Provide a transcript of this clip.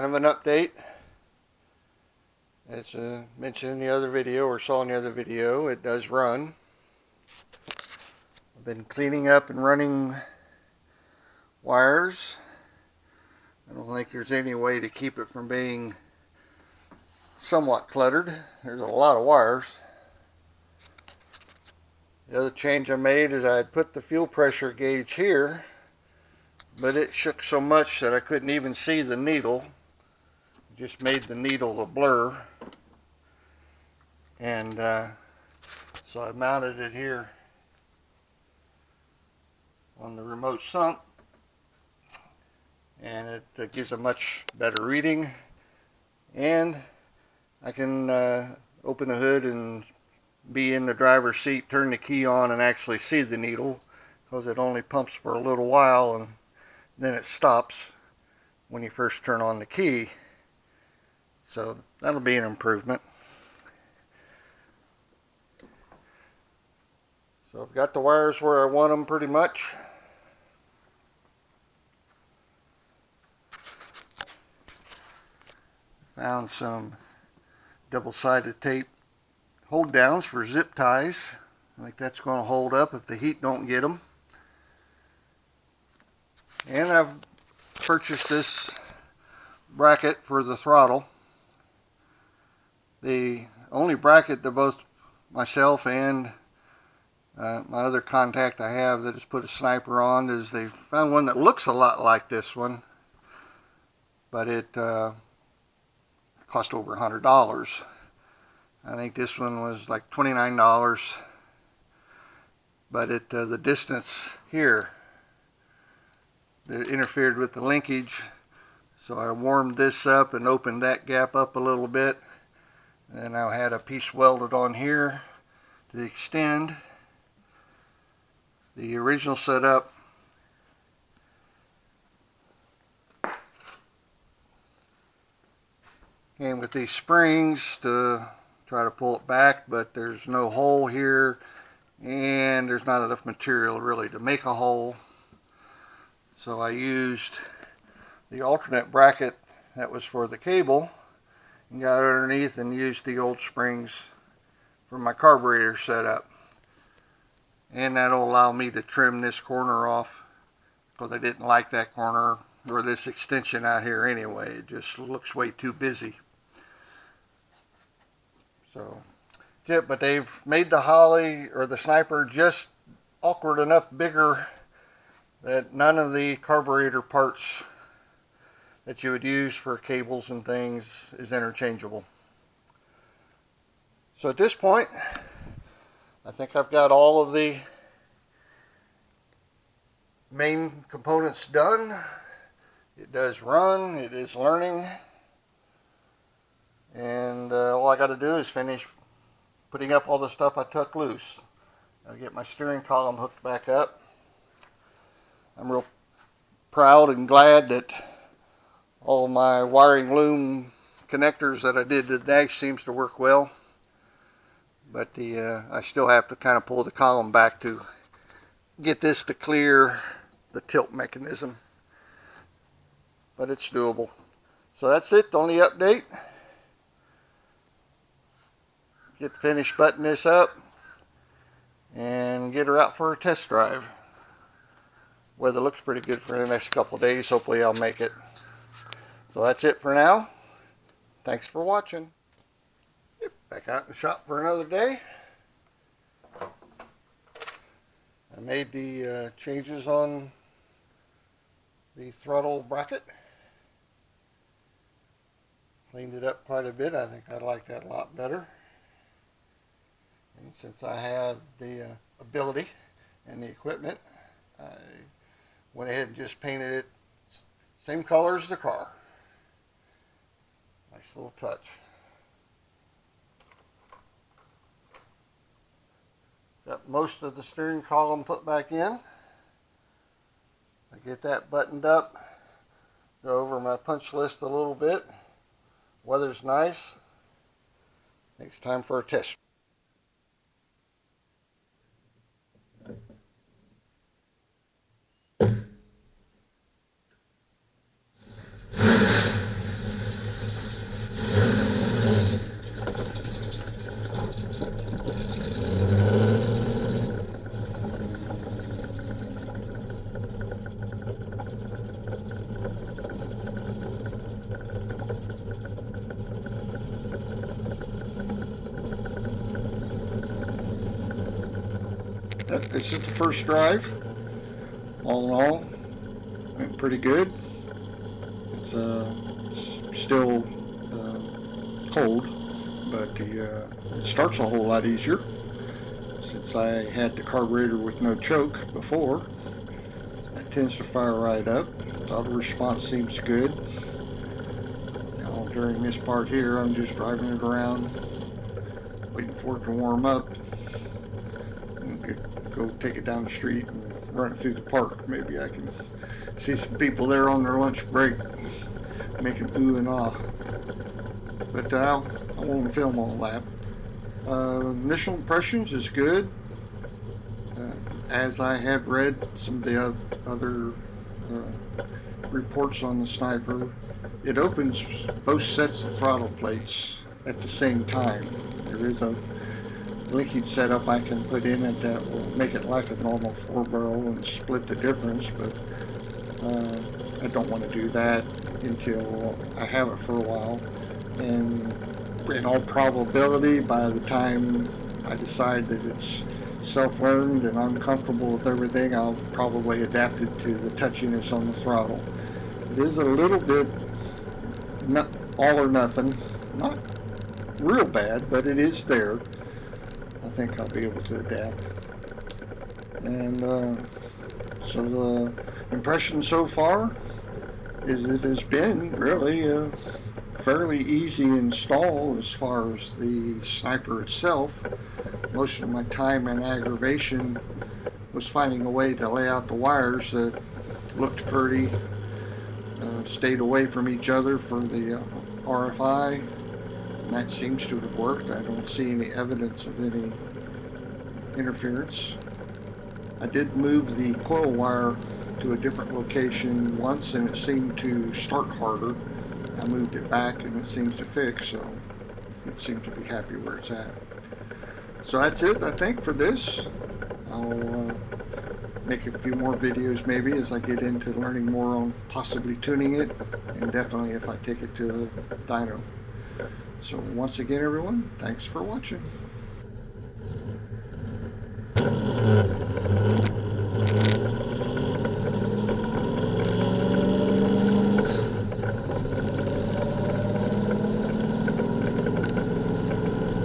of an update. As mentioned in the other video, or saw in the other video, it does run. I've been cleaning up and running wires. I don't think there's any way to keep it from being somewhat cluttered. There's a lot of wires. The other change I made is I had put the fuel pressure gauge here, but it shook so much that I couldn't even see the needle. It just made the needle a blur. And so I mounted it here on the remote sump, and it gives a much better reading. And I can open the hood and be in the driver's seat, turn the key on, and actually see the needle, because it only pumps for a little while and then it stops when you first turn on the key. So that'll be an improvement. So I've got the wires where I want them pretty much. Found some double-sided tape hold downs for zip ties. I think that's going to hold up if the heat don't get them. And I've purchased this bracket for the throttle. The only bracket that both myself and my other contact I have that has put a sniper on is they found one that looks a lot like this one, but it cost over $100. I think this one was like $29, but the distance here interfered with the linkage, so I warmed this up and opened that gap up a little bit, and I had a piece welded on here to extend. The original setup came with these springs to try to pull it back, but there's no hole here, and there's not enough material really to make a hole. So I used the alternate bracket that was for the cable and got underneath and used the old springs for my carburetor setup. And that'll allow me to trim this corner off, because I didn't like that corner or this extension out here anyway. It just looks way too busy. So, yeah, but they've made the Holly or the Sniper just awkward enough bigger that none of the carburetor parts that you would use for cables and things is interchangeable. So at this point, I think I've got all of the main components done. It does run, it is learning, and all I got to do is finish putting up all the stuff I took loose. I'll get my steering column hooked back up. I'm real proud and glad that all my wiring loom connectors that I did to the dash seems to work well. But I still have to kind of pull the column back to get this to clear the tilt mechanism. But it's doable. So that's it, the only update. Get finished buttoning this up and get her out for a test drive. Weather looks pretty good for the next couple of days. Hopefully I'll make it. So that's it for now. Thanks for watching. Back out in the shop for another day. I made the changes on the throttle bracket. Cleaned it up quite a bit. I think I like that a lot better. And since I had the ability and the equipment, I went ahead and just painted it same color as the car. Nice little touch. Got most of the steering column put back in. I get that buttoned up. Go over my punch list a little bit. Weather's nice. Next time for a test. But this is the first drive. All in all, went pretty good. It's still cold, but it starts a whole lot easier since I had the carburetor with no choke before. That tends to fire right up. The auto response seems good. Now during this part here, I'm just driving it around, waiting for it to warm up, and go take it down the street and run it through the park. Maybe I can see some people there on their lunch break making ooh and ah. But I won't film all that. Initial impressions is good. As I had read some of the other reports on the Sniper, it opens both sets of throttle plates at the same time. There is a linkage setup I can put in it that will make it like a normal 4-barrel and split the difference, but I don't want to do that until I have it for a while. And in all probability, by the time I decide that it's self-learned and I'm comfortable with everything, I'll probably adapt it to the touchiness on the throttle. It is a little bit all or nothing, not real bad, but it is there. I think I'll be able to adapt. And so the impression so far is it has been really fairly easy install as far as the Sniper itself. Most of my time and aggravation was finding a way to lay out the wires that looked pretty, stayed away from each other for the RFI, and that seems to have worked. I don't see any evidence of any interference. I did move the coil wire to a different location once and it seemed to start harder. I moved it back and it seems to fix, so it seems to be happy where it's at. So that's it, I think, for this. I'll make a few more videos maybe as I get into learning more on possibly tuning it, and definitely if I take it to the dyno. So once again, everyone, thanks for watching.